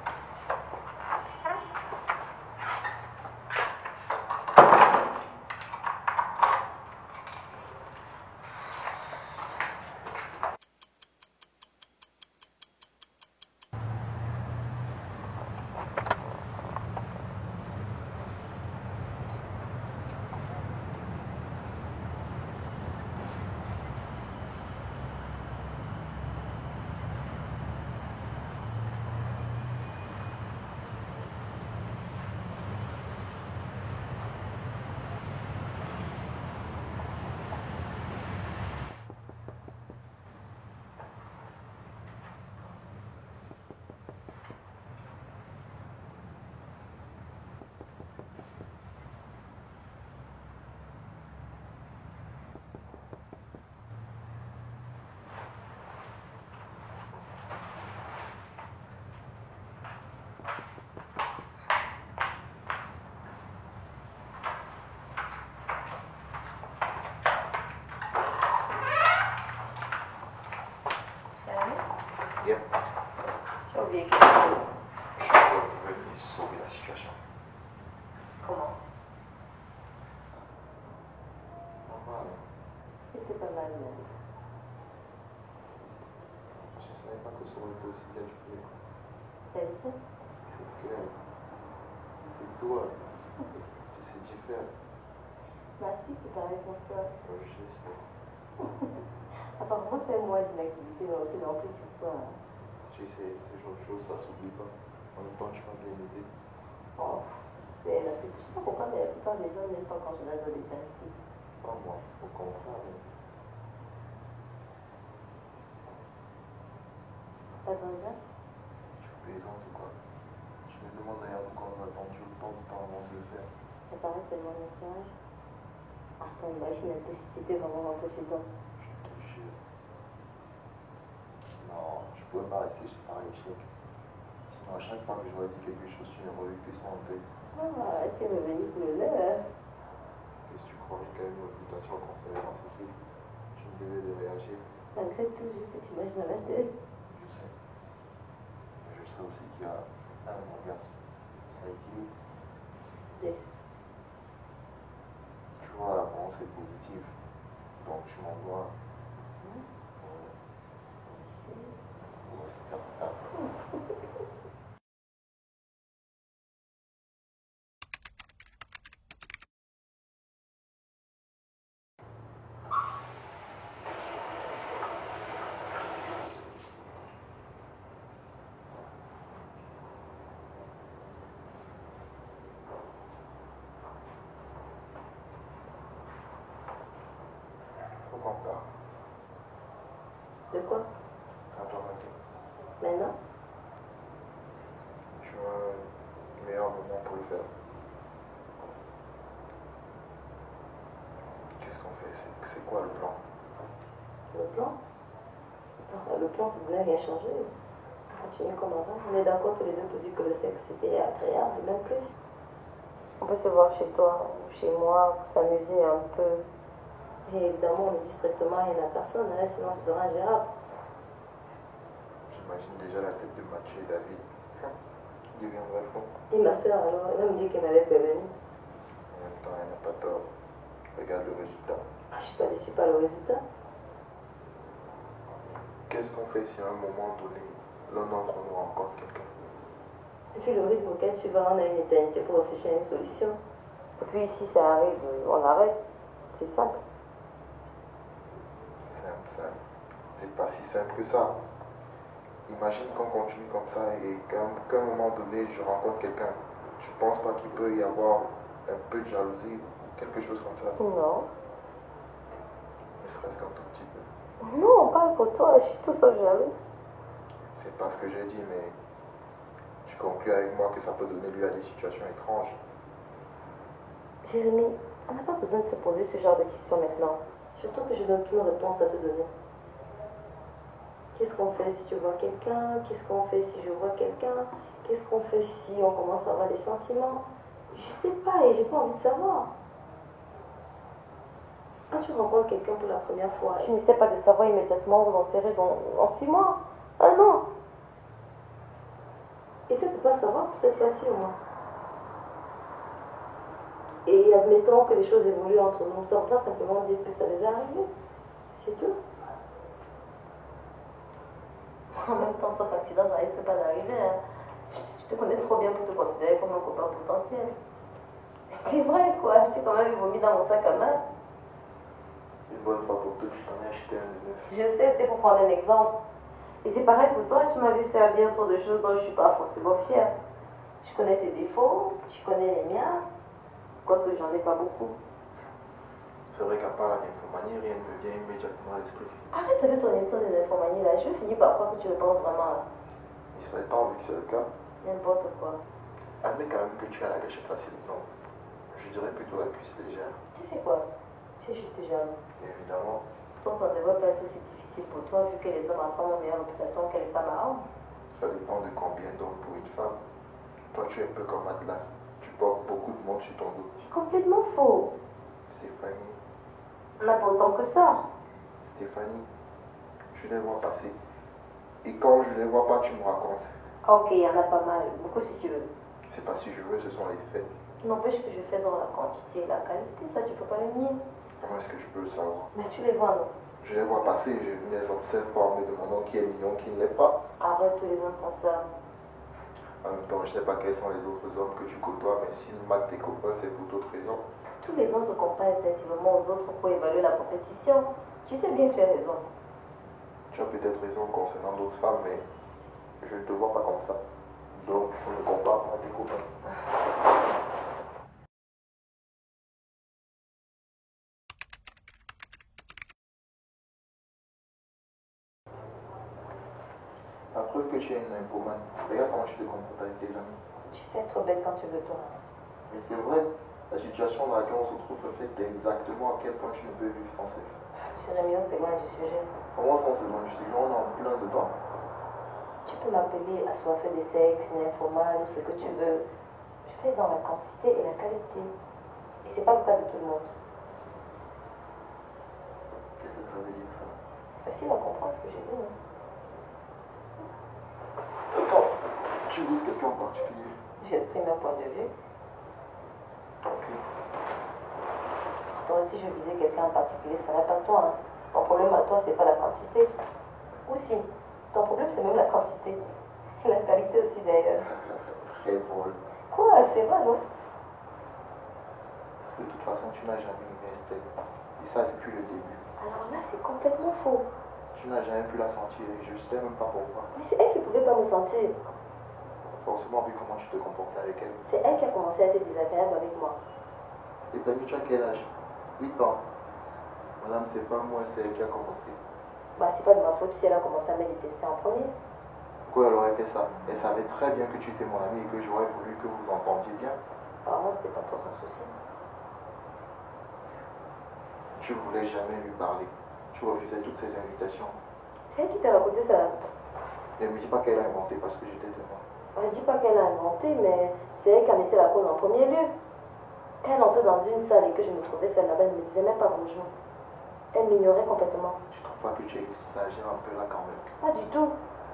Yep. Tu as oublié quelque chose. Je dois venir sauver la situation. Comment? Normal. C'était pas mal, même. Je savais pas que ça aurait été aussi bien du premier coup. T'as vu ça? Ok. Et toi, tu sais t'y faire. Bah si, c'est pareil pour toi. Je sais. Apparemment, c'est moi d'une activité dans laquelle en plus sur toi. Tu sais, ce genre de choses, ça s'oublie pas. En même temps, tu m'as bien aidé. Oh, c'est la plupart, je sais pas pourquoi, mais la plupart des hommes n'aiment pas quand je donne des directives. Pas moi, au contraire. Pas dans le gars? Tu plaisantes ou quoi? Je me demande d'ailleurs pourquoi on a attendu autant de temps avant de le faire. Ça paraît tellement naturel. Attends, imagine un peu si tu étais vraiment rentré chez toi. Je te jure. Non, je pouvais pas rester sur Paris Chic. Sinon, à chaque fois que j'aurais dit quelque chose, tu n'aurais eu que ça en tête. Ah, tu es revenu pour le lait, hein? Qu'est-ce que tu crois, j'ai quand même une réputation à conserver dans cette ville. Tu me devais de réagir. Malgré tout, juste cette image dans la tête. Je sais. Mais je sais aussi qu'il y a un garçon. Ça équilibre. Tu vois, l'apparence est positive. Donc tu m'en dois. Pourquoi pas? De quoi? Attends, Maintenant? tu as le meilleur moment pour le faire. Qu'est-ce qu'on fait? C'est quoi le plan? Le plan? Le plan, ça ne voulait rien changer. Continue comme avant. On est d'accord tous les deux pour dire que le sexe c'était agréable, même plus. On peut se voir chez toi ou chez moi pour s'amuser un peu. Et évidemment, on ne dit strictement rien à personne, hein, sinon ce sera ingérable. J'imagine déjà la tête de Mathieu et David. Il deviendrait fou. Et ma soeur, alors, elle va me dire qu'elle m'avait prévenu. En même temps, elle n'a pas tort. Regarde le résultat. Ah, je suis pas déçue par le résultat. Qu'est-ce qu'on fait si à un moment donné, l'un d'entre nous rencontre quelqu'un? Et puis le rythme auquel tu vas, on a une éternité pour réfléchir à une solution. Et puis si ça arrive, on arrête. C'est simple. Simple. C'est pas si simple que ça. Imagine qu'on continue comme ça et qu'à un moment donné, je rencontre quelqu'un. Tu penses pas qu'il peut y avoir un peu de jalousie ou quelque chose comme ça? Non. Ne serait-ce qu'un tout petit peu. Non, on parle pour toi, je suis tout sauf jalouse. C'est pas ce que j'ai dit, mais tu conclus avec moi que ça peut donner lieu à des situations étranges. Jérémy, on n'a pas besoin de se poser ce genre de questions maintenant. Surtout que je n'ai aucune réponse à te donner. Qu'est-ce qu'on fait si tu vois quelqu'un? Qu'est-ce qu'on fait si je vois quelqu'un? Qu'est-ce qu'on fait si on commence à avoir des sentiments? Je sais pas et j'ai pas envie de savoir. Quand tu rencontres quelqu'un pour la première fois, tu n'essaies pas de savoir immédiatement vous en serez en 6 mois, 1 an. Essaie de ne pas savoir pour cette fois-ci au moins. Et admettons que les choses évoluent entre nous, ça ne veut pas simplement dire que ça devait arriver. C'est tout. En même temps, sauf accident, ça risque pas d'arriver. Hein. Je te connais trop bien pour te considérer comme un copain potentiel. C'est vrai quoi, je t'ai quand même vomi dans mon sac à main. Une bonne fois pour toutes, je t'en ai acheté un de neuf. Je sais, c'était pour prendre un exemple. Et c'est pareil pour toi, tu m'as vu faire bien trop de choses dont je ne suis pas forcément fière. Je connais tes défauts, tu connais les miens, quoique j'en ai pas beaucoup. C'est vrai qu'à part la nymphomanie, rien ne me vient immédiatement à l'esprit. Arrête avec ton histoire des nymphomanies là, je finis par croire que tu le penses vraiment. Il serait temps, vu que c'est le cas. N'importe quoi. Admets quand même que tu as la gâchette facile, non? Je dirais plutôt la cuisse légère. Tu sais quoi? Tu es juste jaloux. Évidemment. Je pense que ça ne devrait pas être aussi difficile pour toi vu que les hommes à femmes ont meilleure réputation que les femmes à hommes. Ça dépend de combien d'hommes pour une femme. Toi, tu es un peu comme Atlas. Tu portes beaucoup de monde sur ton dos. C'est complètement faux. Stéphanie. On n'a pas autant que ça. Stéphanie, je les vois passer. Et quand je les vois pas, tu me racontes. Ok, il y en a pas mal, beaucoup si tu veux. C'est pas si je veux, ce sont les faits. N'empêche que je fais dans la quantité et la qualité, ça tu peux pas le nier. Comment est-ce que je peux le savoir? Mais tu les vois, non? Je les vois passer, je les observe pas en me demandant qui est mignon, qui ne l'est pas. Arrête, tous les hommes font ça. En même temps, je sais pas quels sont les autres hommes que tu côtoies, mais s'ils matent tes copains, c'est pour d'autres raisons. Tous les hommes se comparent instinctivement aux autres pour évaluer la compétition. Tu sais bien que tu as raison. Tu as peut-être raison concernant d'autres femmes, mais je ne te vois pas comme ça. Donc, je ne compare pas à tes copains. La preuve que tu es une nymphomane, regarde comment tu te comportes avec tes amis. Tu sais être trop bête quand tu veux toi. Mais c'est vrai, La situation dans laquelle on se trouve reflète exactement à quel point tu ne peux vivre sans sexe. Jérémy, on s'éloigne du sujet. Comment ça on s'éloigne du sujet? On est en plein dedans. Tu peux m'appeler assoiffé de sexe, nymphomane, ce que tu veux. Je fais dans la quantité et la qualité. Et c'est pas le cas de tout le monde. Qu'est-ce que ça veut dire ça? Facile à comprendre ce que j'ai dit, non? Attends, tu vises quelqu'un en particulier? J'exprime un point de vue. Ok. Toi aussi, je visais quelqu'un en particulier, ça n'est pas toi. Hein. Ton problème à toi, c'est pas la quantité. Aussi, ton problème, c'est même la quantité. Et la qualité aussi, d'ailleurs. Très drôle. Quoi? C'est vrai, non? De toute façon, tu n'as jamais aimé Estelle. Et ça depuis le début. Alors là, c'est complètement faux. Tu n'as jamais pu la sentir et je ne sais même pas pourquoi. Mais c'est elle qui pouvait pas me sentir. Forcément, vu comment tu te comportais avec elle. C'est elle qui a commencé à être désagréable avec moi. Et t'as mis tu as quel âge? 8 ans. Madame, c'est pas moi, c'est elle qui a commencé. Bah, c'est pas de ma faute si elle a commencé à me détester en premier. Pourquoi elle aurait fait ça? Elle savait très bien que tu étais mon ami et que j'aurais voulu que vous entendiez bien. Apparemment, c'était pas trop son souci. Tu ne voulais jamais lui parler. Tu refusais toutes ses invitations. C'est elle qui t'a raconté ça. Ne me dis pas qu'elle a inventé parce que j'étais témoin. Je dis pas qu'elle a inventé, mais c'est elle qui en était la cause en premier lieu. Quand elle entrait dans une salle et que je me trouvais seule là-bas, elle ne me disait même pas bonjour. Elle m'ignorait complètement. Tu trouves pas que tu exagères un peu là quand même? Pas du tout.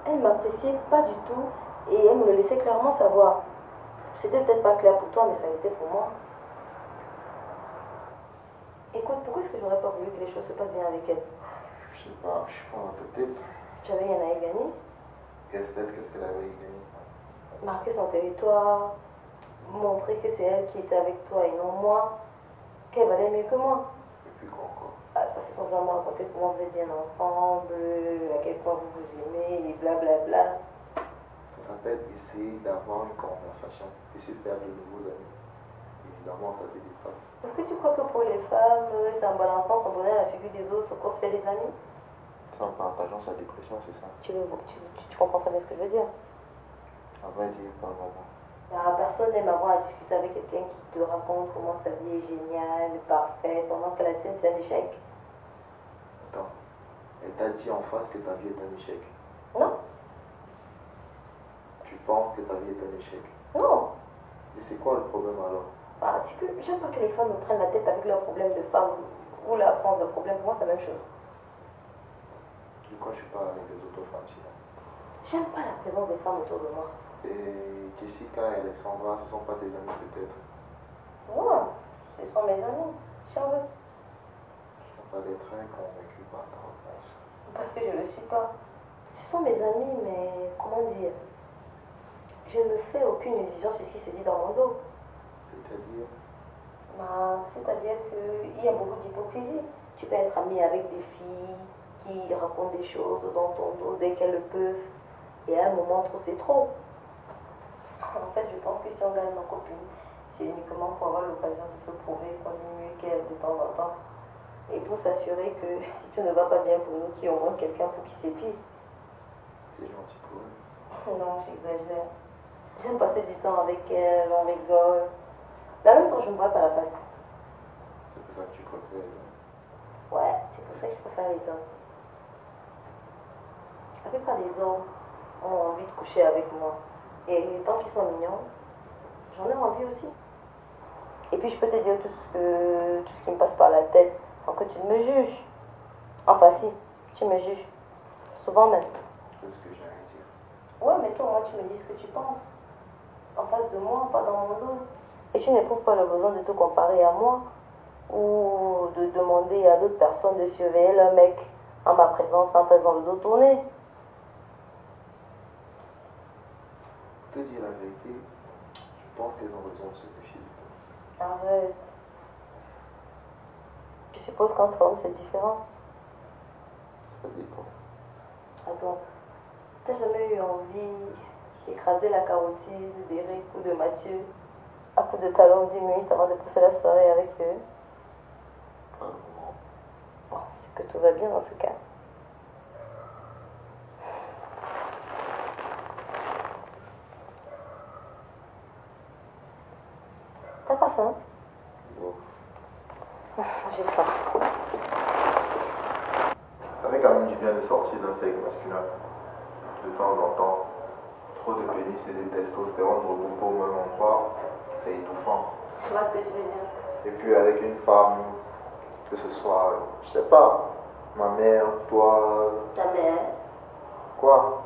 Elle m'appréciait pas du tout et elle me le laissait clairement savoir. C'était peut-être pas clair pour toi, mais ça l'était pour moi. Écoute, pourquoi est-ce que j'aurais pas voulu que les choses se passent bien avec elle? Je sais pas, je suis pas dans ta tête. J'avais rien à y gagner. Qu'est-ce qu'elle avait gagné? Marquer son territoire, montrer que c'est elle qui était avec toi et non moi, qu'elle valait mieux que moi. Et puis quoi encore? Parce qu'ils sont vraiment raconté comment vous êtes bien ensemble, à quel point vous vous aimez, et blablabla. Ça s'appelle essayer d'avoir une conversation et se faire de nouveaux amis. Évidemment, ça fait des traces. Est-ce que tu crois que pour les femmes, c'est en balançant son bonheur à la figure des autres qu'on se fait des amis? C'est en partageant sa dépression, c'est ça? Tu comprends très bien ce que je veux dire? À vrai dire, pas vraiment. Bah, personne n'aime avoir à discuter avec quelqu'un qui te raconte comment sa vie est géniale, parfaite, pendant que la tienne c'est un échec. Attends, elle t'a dit en face que ta vie est un échec. Non, Tu penses que ta vie est un échec. non. Et c'est quoi le problème alors? Bah, c'est que j'aime pas que les femmes me prennent la tête avec leurs problèmes de femmes ou l'absence de problème. Pour moi, c'est la même chose. De quoi tu parles avec les autres femmes sinon? J'aime pas la présence des femmes autour de moi. Et Jessica et Alexandra, ce sont pas tes amis peut-être? Ouais, ce sont mes amis, si on veut. Je ne pas d'être très convaincu par ta réponse. Parce que je le suis pas. Ce sont mes amis, mais comment dire? Je ne fais aucune illusion sur ce qui se dit dans mon dos. C'est-à-dire? Bah, c'est-à-dire qu'il y a beaucoup d'hypocrisie. Tu peux être ami avec des filles qui racontent des choses dans ton dos dès qu'elles le peuvent. Et à un moment, trop, c'est trop. En fait, je pense que si on gagne ma copine, c'est uniquement pour avoir l'occasion de se prouver qu'on est mieux qu'elle de temps en temps. Et pour s'assurer que si tu ne vas pas bien pour nous, qu'il y a au moins quelqu'un pour qui s'épie. C'est gentil pour eux. Non, j'exagère. J'aime passer du temps avec elle, on rigole. Mais en même temps, je ne me vois pas la face. C'est pour ça que tu crois que les hommes. Ouais, c'est pour ça que je préfère les hommes. La plupart des hommes ont envie de coucher avec moi. Et tant qu'ils sont mignons, j'en ai envie aussi. Et puis je peux te dire tout ce qui me passe par la tête sans que tu me juges. Enfin si, tu me juges. Souvent même. C'est ce que j'ai à dire. Ouais, mais toi, moi, tu me dis ce que tu penses. En face de moi, pas dans mon dos. Et tu n'éprouves pas le besoin de te comparer à moi ou de demander à d'autres personnes de surveiller leur mec en ma présence, en faisant le dos tourné. Pour te dire la vérité, je pense qu'elles ont raison de se méfier. Arrête. Je suppose qu'entre hommes, c'est différent. Ça dépend. Attends, t'as jamais eu envie d'écraser la carotide d'Eric ou de Mathieu à coup de talons 10 minutes avant de passer la soirée avec eux? Pas vraiment. Bon, c'est que tout va bien dans ce cas. T'as pas faim? J'ai faim. Ça fait quand même du bien de sortir d'un cercle masculin. De temps en temps, trop de pénis et de testostérone regroupés au même endroit, c'est étouffant. Je vois ce que tu veux dire. Et puis avec une femme, que ce soit, je sais pas, ma mère, toi. Ta mère. Quoi?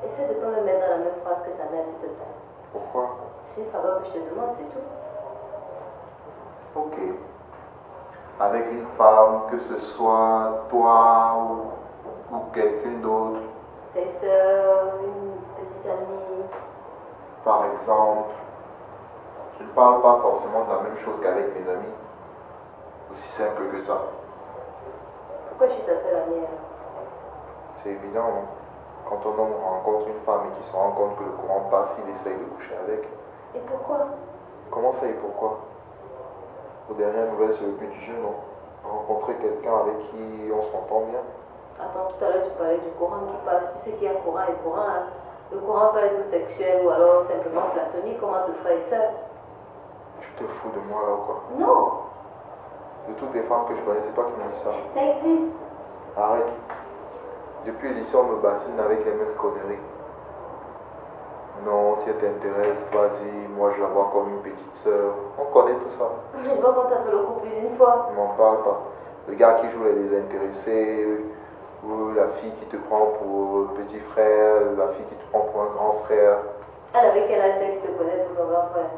Essaie de ne pas me mettre dans la même phrase que ta mère, s'il te plaît. Pourquoi? C'est une faveur que je te demande, c'est tout. Ok. Avec une femme, que ce soit toi ou quelqu'un d'autre. Tes soeurs, une petite amie. Par exemple, je ne parle pas forcément de la même chose qu'avec mes amis. Aussi simple que ça. Pourquoi je suis ta seule amie? C'est évident, hein. Quand un homme rencontre une femme et qu'il se rend compte que le courant passe, il essaye de coucher avec. Et pourquoi? Comment ça et pourquoi? Aux dernières nouvelles, c'est le but du jeu, non? Rencontrer quelqu'un avec qui on s'entend bien. Attends, tout à l'heure tu parlais du courant qui passe. Tu sais qu'il y a courant et courant. Hein? Le courant peut être sexuel ou alors simplement platonique. Comment te frères et sœurs? Tu te fous de moi là ou quoi? Non! De toutes les femmes que je connais, c'est toi qui me dis ça. Ça existe. Arrête. Depuis le lycée, on me bassine avec les mêmes conneries. Non, si elle t'intéresse, vas-y, moi je la vois comme une petite sœur. On connaît tout ça. Je vois qu'on t'a fait le coup plus d'une fois. On m'en parle pas. Le gars qui joue les désintéressés, ou la fille qui te prend pour petit frère, la fille qui te prend pour un grand frère. Elle avait quel âge celle qui te connaît pour son grand frère?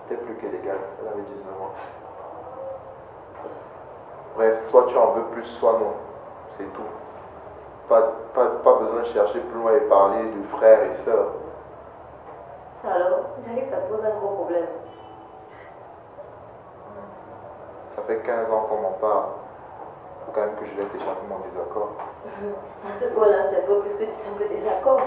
C'était plus que légal, elle avait 19 ans. Bref, soit tu en veux plus, soit non. C'est tout. Pas besoin de chercher plus loin et parler de frères et sœurs. Alors, je dirais que ça pose un gros problème. Ça fait 15 ans qu'on m'en parle. Faut quand même que je laisse échapper mon désaccord. À ce point-là, c'est un peu plus que du simple désaccord.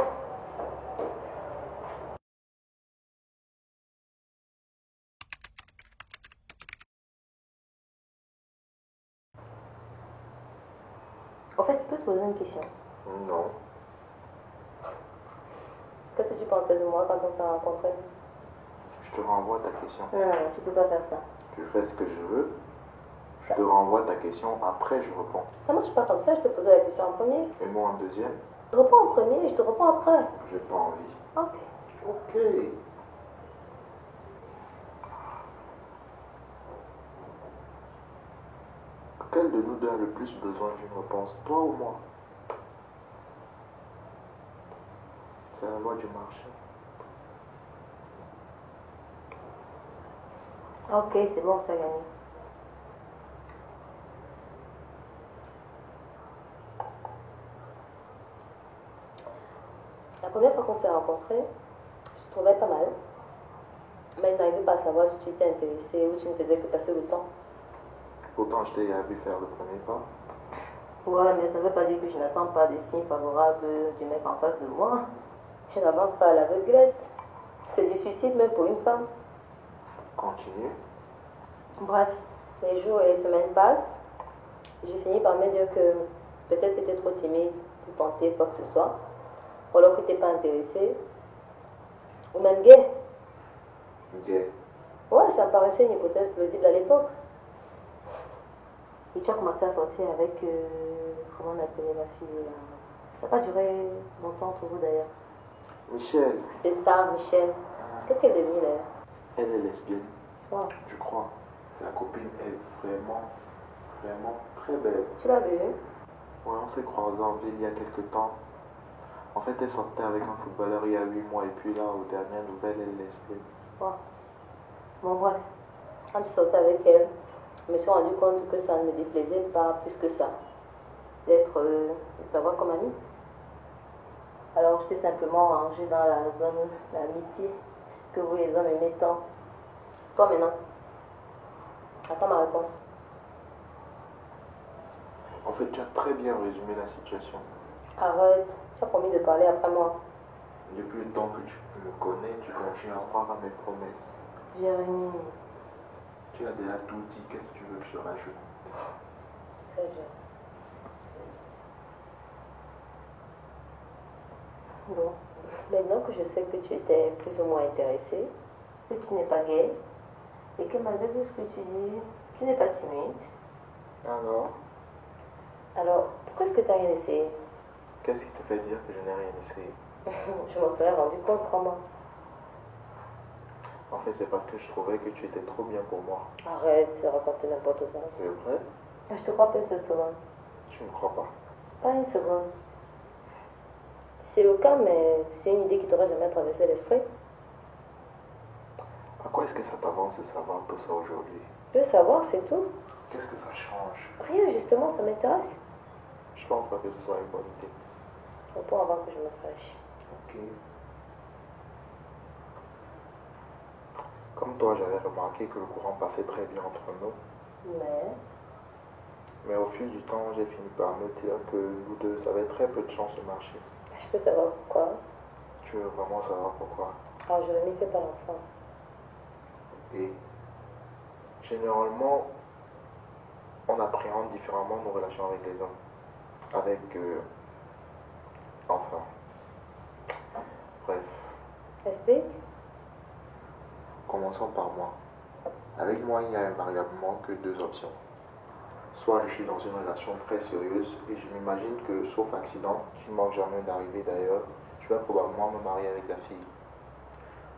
En fait, je peux te poser une question. Non. Qu'est-ce que tu pensais de moi quand on s'est rencontrés? Je te renvoie ta question. Non, tu peux pas faire ça. Je fais ce que je veux. Je te renvoie ta question, après je réponds. Ça marche pas comme ça, je te posais la question en premier. Et moi en deuxième? Je te réponds en premier et je te réponds après. J'ai pas envie. Ok. Ok. Quel de nous deux a le plus besoin d'une réponse, toi ou moi? C'est la loi du marché. Ok, c'est bon, tu as gagné. La première fois qu'on s'est rencontrés, je te trouvais pas mal. Mais je n'arrivais pas à savoir si tu étais intéressé ou tu ne faisais que passer le temps. Pourtant, je t'ai vu faire le premier pas. Ouais, mais ça ne veut pas dire que je n'attends pas de signes favorables du mec en face de moi. Je n'avance pas à l'aveuglette. C'est du suicide même pour une femme. Continue. Bref, les jours et les semaines passent. J'ai fini par me dire que peut-être que tu étais trop timide pour tenter quoi que ce soit. Ou alors que tu n'es pas intéressé. Ou même gay. Gay. Ouais, ça me paraissait une hypothèse plausible à l'époque. Et tu as commencé à sortir avec, comment on appelait ma fille là. Ça n'a pas duré longtemps entre vous d'ailleurs. Michel. C'est ça, Michel. Qu'est-ce qu'elle est devenue d'ailleurs? Elle est lesbienne. Wow. Je crois. La copine est vraiment très belle. Tu l'as vue? Ouais, on s'est croisés en ville il y a quelques temps. En fait, elle sortait avec un footballeur il y a 8 mois et puis là, aux dernières nouvelles, elle est lesbienne. Wow. Bon, bref. Quand tu sortais avec elle, je me suis rendu compte que ça ne me déplaisait pas plus que ça. De t'avoir comme amie. Alors, je t'ai simplement rangé dans la zone d'amitié que vous les hommes aimez tant. Toi maintenant, attends ma réponse. En fait, tu as très bien résumé la situation. Arrête, tu as promis de parler après moi. Depuis le temps que tu me connais, tu continues à croire à mes promesses. Jérémy. Tu as déjà tout dit, qu'est-ce que tu veux que je rajoute? C'est vrai. Bon, maintenant que je sais que tu étais plus ou moins intéressé, que tu n'es pas gay, et que malgré tout ce que tu dis, Tu n'es pas timide. Alors, Pourquoi est-ce que tu n'as rien essayé? qu'est-ce qui te fait dire que je n'ai rien essayé? Je m'en serais rendu compte, crois-moi. En fait, c'est parce que je trouvais que tu étais trop bien pour moi. Arrête de raconter n'importe quoi. C'est vrai? Je te crois pas une seule seconde. Tu ne crois pas? Pas une seconde. C'est le cas, mais c'est une idée qui t'aurait jamais traversé l'esprit. À quoi est-ce que ça t'avance de savoir tout ça aujourd'hui? Je veux savoir, c'est tout. Qu'est-ce que ça change? Rien, justement, ça m'intéresse. Je pense pas que ce soit une bonne idée. Faut pas avoir que je me fâche. Ok. Comme toi, j'avais remarqué que le courant passait très bien entre nous. Mais au fil du temps, j'ai fini par me dire que nous deux avaient très peu de chance de marcher. Je peux savoir pourquoi. Tu veux vraiment savoir pourquoi? Alors, je ne m'y fais pas l'enfant. Et généralement, on appréhende différemment nos relations avec les hommes. Enfin. Bref. Explique. Commençons par moi. Avec moi, il n'y a invariablement que deux options. Soit je suis dans une relation très sérieuse et je m'imagine que, sauf accident, qui ne manque jamais d'arriver d'ailleurs, je vais probablement me marier avec la fille.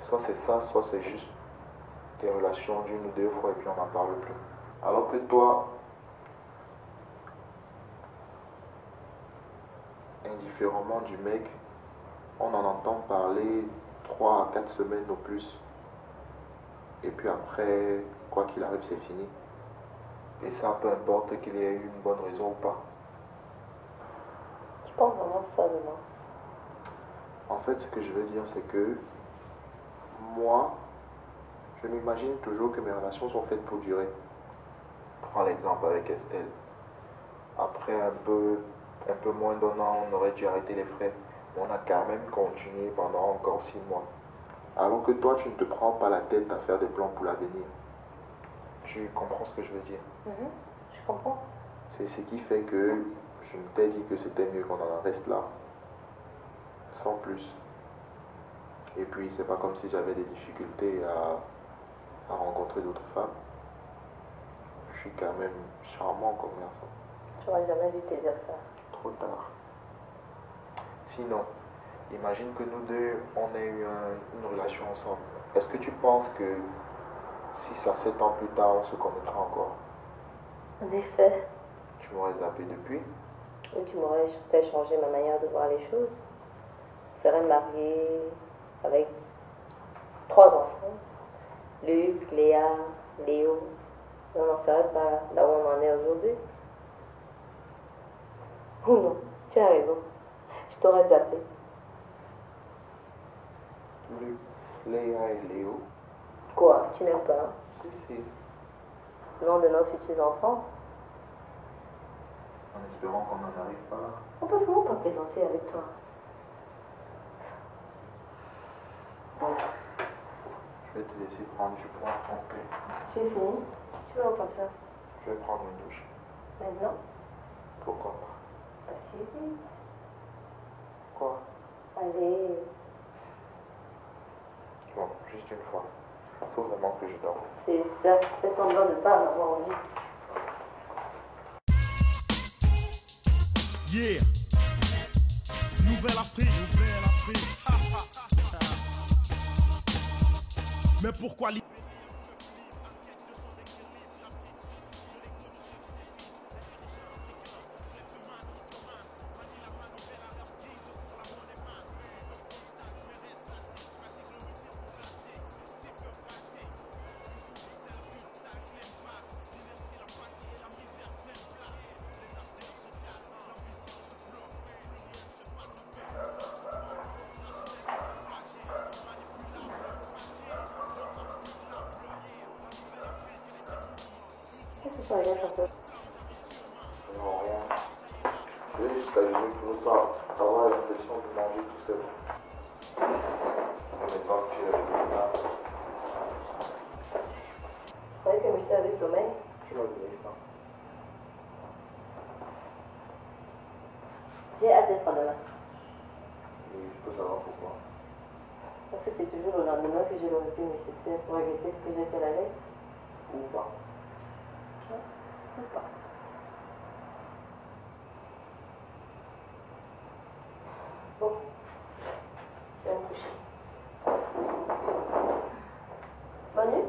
Soit c'est ça, soit c'est juste des relations d'une ou deux fois et puis on n'en parle plus. Alors que toi, indifféremment du mec, on en entend parler 3 à 4 semaines au plus. Et puis après, quoi qu'il arrive, c'est fini. Et ça, peu importe qu'il y ait eu une bonne raison ou pas. Je pense vraiment ça de moi. En fait, ce que je veux dire, c'est que moi, je m'imagine toujours que mes relations sont faites pour durer. Prends l'exemple avec Estelle. Après un peu moins d'un an, on aurait dû arrêter les frais. Mais on a quand même continué pendant encore 6 mois. Alors que toi, tu ne te prends pas la tête à faire des plans pour l'avenir. Tu comprends ce que je veux dire? Je comprends. C'est ce qui fait que je t'ai dit que c'était mieux qu'on en reste là. Sans plus. Et puis, c'est pas comme si j'avais des difficultés à rencontrer d'autres femmes. Je suis quand même charmant comme garçon. J'aurais jamais dû te dire ça. Trop tard. Sinon, imagine que nous deux, on ait eu une relation ensemble. Est-ce que tu penses que 6 à 7 ans plus tard, on se connaîtra encore? En effet. Tu m'aurais zappé depuis? Ou tu m'aurais fait changer ma manière de voir les choses. On serait mariés avec 3 enfants. Luc, Léa, Léo. Et on n'en serait pas là où on en est aujourd'hui. Oh non, tu as raison. Je t'aurais zappé. Luc, Léa et Léo. Quoi, tu n'aimes pas? Si. Le nom de nos futurs enfants? En espérant qu'on n'en arrive pas là. On peut vraiment pas plaisanter avec toi. Bon, je vais te laisser prendre du poids en paix. J'ai fini. Tu vas où comme ça? Je vais prendre une douche. Maintenant? Pourquoi pas? Pas si vite. Quoi? Allez. Bon, juste une fois. Faut vraiment que je dorme. C'est ça. Fais semblant de pas en avoir envie. Yeah. Nouvelle Afrique. Mais pourquoi Qu'est-ce que tu regardes un peu? Non, rien. Je vais juste allumer pour ne pas avoir l'impression de manger tout seul. En étant que tu es là. Je croyais que monsieur avait sommeil. Tu m'as dit pas. J'ai hâte d'être demain. Et je peux savoir pourquoi. Parce que c'est toujours le lendemain que j'ai le repos nécessaire pour regretter ce que j'ai fait la veille. Ou pas. Ou pas. Bon, je vais me coucher. Bonne nuit.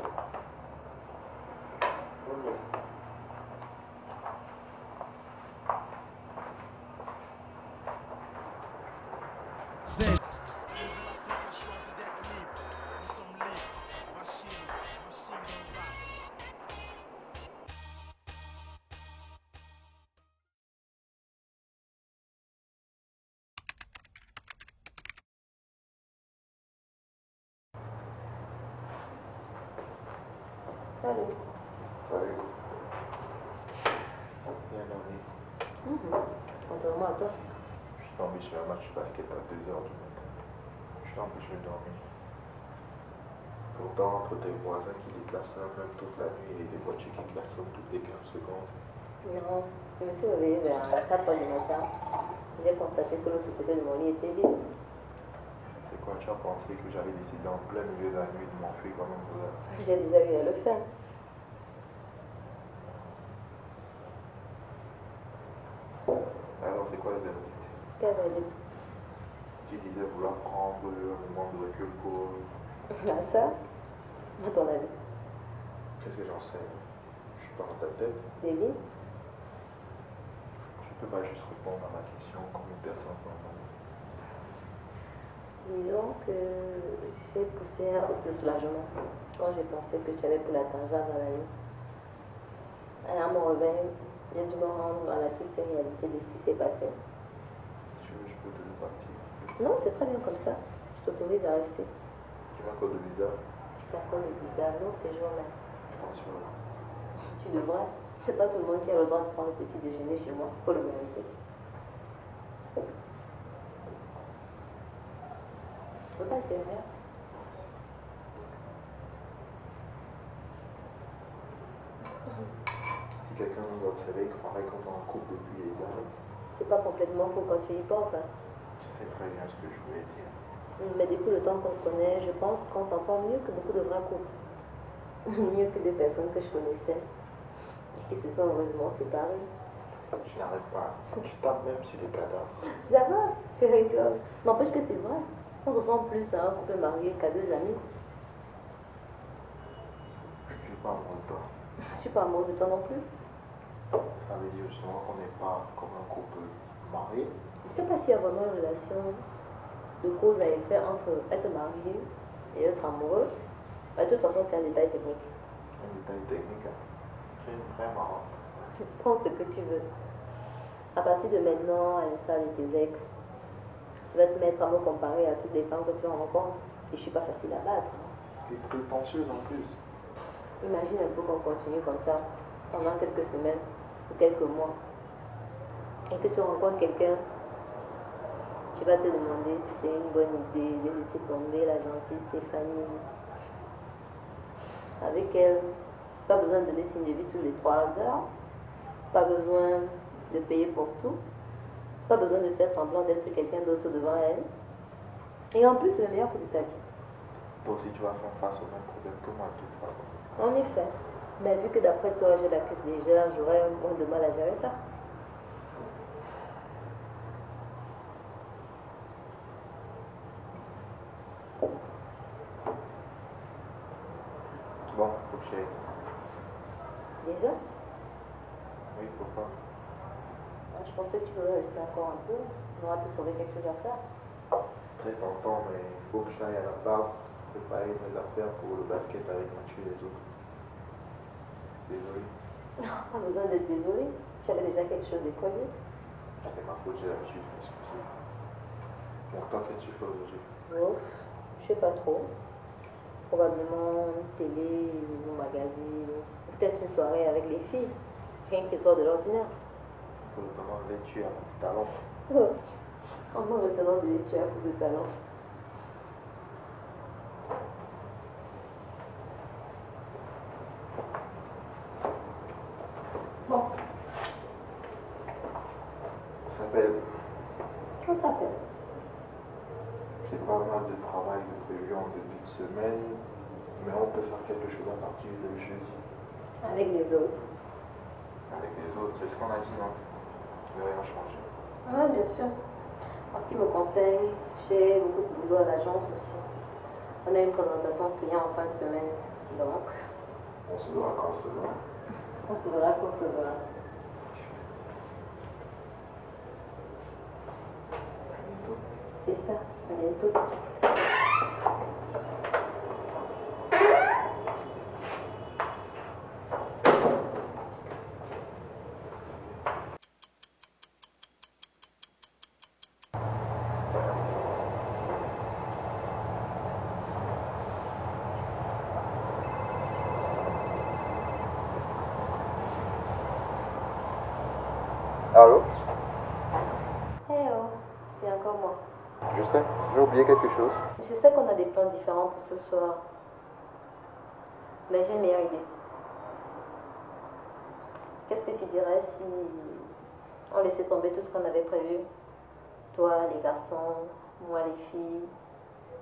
Z. La Nouvelle-Afrique a choisi d'être libre. Nous sommes libres. Machine gun rap. Salut. Salut. Bien dormi. Contrairement à toi. Je suis tombé sur un match basket à 2h du matin. Je suis empêché de dormir. Pourtant, entre tes voisins qui les klaxonnent même toute la nuit et des voitures qui klaxonnent toutes les 15 secondes. Non, je me suis réveillée vers 4h du matin. J'ai constaté que l'autre côté de mon lit était vide. C'est quoi, tu as pensé que j'avais décidé en plein milieu de la nuit de m'enfuir comme un voleur? J'ai déjà eu à le faire. Alors, c'est quoi le verdict? Quel verdict? Tu disais vouloir prendre un moment de recul pour... Ah, ça? À ton avis? Qu'est-ce que j'en sais? Je suis pas dans ta tête. David? Je peux pas juste répondre à ma question comme une personne normale. Disons que j'ai poussé un coup de soulagement quand j'ai pensé que tu avais pris la tangente dans la nuit. Et à mon réveil, j'ai dû me rendre à la triste réalité de ce qui s'est passé. Tu veux, je peux te le partir. Non, c'est très bien comme ça. Je t'autorise à rester. Tu m'accordes le visa? Je t'accorde le visa, non, ces jours-là. Bien sûr. Tu devrais. C'est pas tout le monde qui a le droit de prendre le petit déjeuner chez moi. Faut le mériter. Faut pas, c'est vrai. Si quelqu'un nous observait, il croirait qu'on est en couple depuis des années. C'est pas complètement faux quand tu y penses. Hein. Tu sais très bien ce que je voulais dire. Mais depuis le temps qu'on se connaît, je pense qu'on s'entend mieux que beaucoup de vrais couples. Mieux que des personnes que je connaissais et qui se sont heureusement séparées. Je n'arrête pas. Je tape même sur les cadavres. Ça va, je rigole. N'empêche que c'est vrai. On ressemble plus à un couple marié qu'à deux amis. Je ne suis pas amoureux de toi. Je suis pas amoureuse de toi non plus. Ça veut dire justement qu'on n'est pas comme un couple marié. Je sais pas s'il y a vraiment une relation de cause à effet entre être marié et être amoureux. De toute façon, c'est un détail technique. Un détail technique. Hein. C'est une vraie marrante. Pense ce que tu veux. À partir de maintenant, à l'instar de tes ex, tu vas te mettre à me comparer à toutes les femmes que tu rencontres. Et je suis pas facile à battre. Et prétentieuse en plus. Imagine un peu qu'on continue comme ça pendant quelques semaines ou quelques mois. Et que tu rencontres quelqu'un, tu vas te demander si c'est une bonne idée de laisser tomber la gentille Stéphanie. Avec elle, pas besoin de donner signe de vie tous les 3 heures, pas besoin de payer pour tout, pas besoin de faire semblant d'être quelqu'un d'autre devant elle. Et en plus, c'est le meilleur coup de ta vie. Toi aussi, tu vas faire face au même problème que moi, de toute façon. En effet. Mais vu que d'après toi, je l'accuse déjà, j'aurais moins de mal à gérer ça. Bon, faut que j'aille. Déjà? Oui, pourquoi? Je pensais que tu voulais rester encore un peu. On aura pu trouver quelque chose à faire. Très tentant, mais il faut que j'aille à la barre préparer mes affaires pour le basket avec Mathieu et les autres. Désolé. Non, pas besoin d'être désolé. Tu avais déjà quelque chose de connu. C'est ma faute, j'ai l'habitude, excusez. Bon, toi, qu'est-ce que tu fais aujourd'hui? Ouf, je sais pas trop. Probablement une télé, un magazine, peut-être une soirée avec les filles. Rien qui sort de l'ordinaire. Faut notamment lecture à mon talent. En me retenant de tu as beaucoup de talent. Bon, Ça s'appelle. comment ça s'appelle? J'ai pas mal de travail de prévu en début de semaine, mais on peut faire quelque chose à partir de jeudi. Avec les autres. avec les autres. C'est ce qu'on a dit, non? Ne rien changer. Oui, bien sûr. En ce qui me concerne, j'ai beaucoup de boulot à l'agence aussi. On a une présentation client en fin de semaine. Donc, On se verra quand on se verra. on se verra quand on se verra. C'est ça, à bientôt. Allô? Hey oh, c'est encore moi. Je sais, j'ai oublié quelque chose. Je sais qu'on a des plans différents pour ce soir. Mais j'ai une meilleure idée. Qu'est-ce que tu dirais si on laissait tomber tout ce qu'on avait prévu? Toi, les garçons, moi, les filles.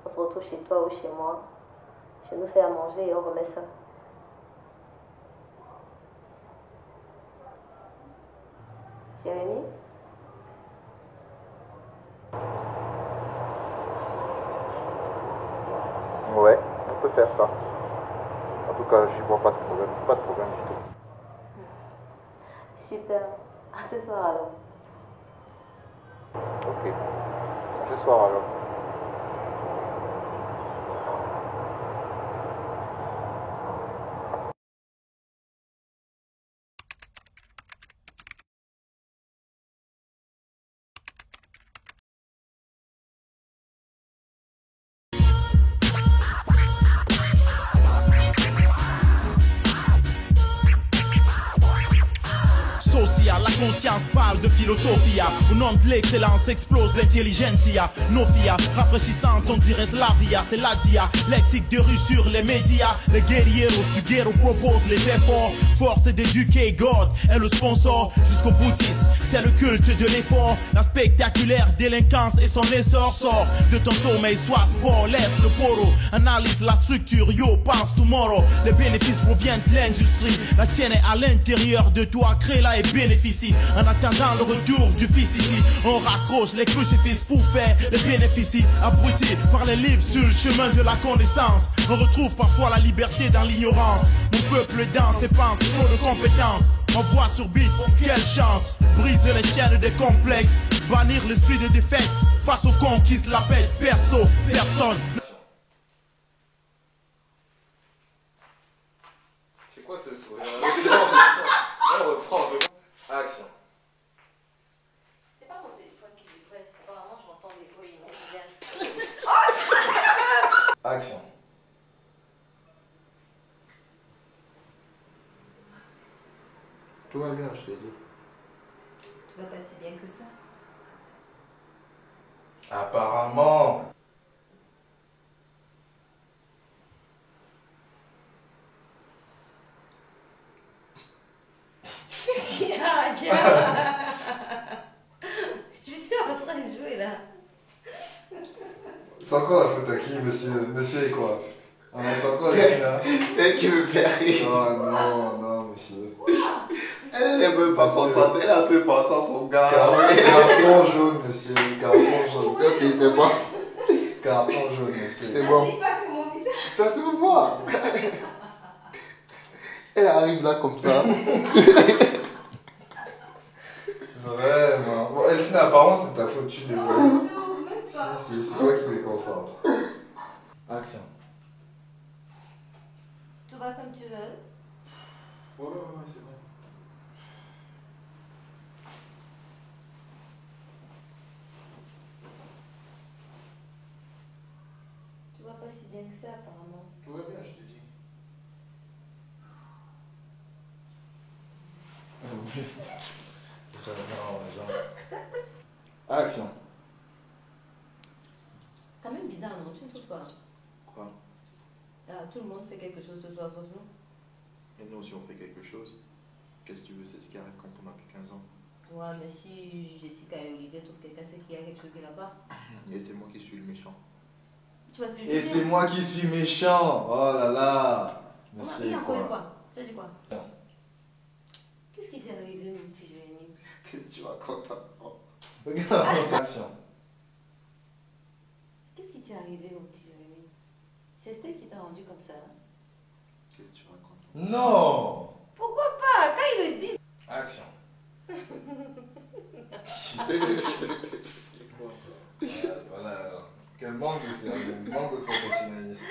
On se retrouve chez toi ou chez moi. Je nous fais à manger et on remet ça. Jérémy? Ouais, on peut faire ça. En tout cas, j'y vois pas de problème. Pas de problème du tout. Super. À ce soir alors. Ok. Ce soir alors. La conscience parle de philosophia. Au nom de l'excellence explose l'intelligentsia. Novia, rafraîchissante, on dirait Slavia. C'est la dia, l'éthique de rue sur les médias. Les guerrieros du guerre proposent les efforts. Force est d'éduquer, God est le sponsor. Jusqu'au boutiste, c'est le culte de l'effort. La spectaculaire délinquance et son essor sort de ton sommeil, sois sport, laisse le poro. Analyse la structure, yo, pense tomorrow. Les bénéfices proviennent de l'industrie. La tienne est à l'intérieur de toi, crée-la et bénéficie. En attendant le retour du fils ici, on raccroche les crucifix pour faire les bénéfices. Abrutis par les livres sur le chemin de la connaissance. On retrouve parfois la liberté dans l'ignorance. Mon peuple danse et pense, trop de compétences. On voit sur beat, quelle chance. Briser les chaînes des complexes. Bannir l'esprit de défaite. Face aux conquises, la paix, perso, personne. C'est quoi ce sourire? On reprend. Action. C'est pas mon téléphone qui vibrait. Apparemment, j'entends des bruits imaginaires. Action. Tout va bien, je te dis. Tout va pas si bien que ça. Apparemment. Je suis en train de jouer là. C'est encore la faute à qui, monsieur? Monsieur est quoi? Ah, c'est encore la sienne, hein? C'est elle qui me fait rire. Oh non, non, monsieur. Elle ne peut pas s'en sortir, elle peut penser à son gars. Carton jaune, monsieur. Carton jaune. C'est moi. Carton jaune, monsieur. C'est bon. C'est mon visage. Ça se voit. Elle arrive là comme ça. Vraiment. Bon, Elsie, apparemment, c'est ta faute, je suis désolé. Non, même pas. Si, c'est toi qui déconcentre. Action. Tout va comme tu veux. Ouais, c'est bon. Tout va pas si bien que ça, apparemment. Tout va bien, je te dis. Action. C'est quand même bizarre, non? Tu ne trouves pas? Quoi? Tout le monde fait quelque chose ce soir, sauf nous. Et nous aussi, on fait quelque chose. Qu'est-ce que tu veux? C'est ce qui arrive quand on a plus 15 ans. Ouais, mais si Jessica et Olivier trouvent quelqu'un, c'est qu'il y a quelque chose qui va pas. Et c'est moi qui suis le méchant. Tu vois ce que je veux Et dire? c'est moi qui suis méchant. Oh là là. Ouais, Monsieur il a quoi? quoi? Tu as dit quoi? Qu'est-ce qui t'est arrivé? Qu'est-ce que tu racontes encore? Regarde, action. Qu'est-ce qui t'est arrivé, mon petit Jérémy? C'est Estelle qui t'a rendu comme ça. Qu'est-ce que tu racontes? Non. Pourquoi pas? Quand il le dit. Action. Voilà, quel manque de sérieux, manque de professionnalisme.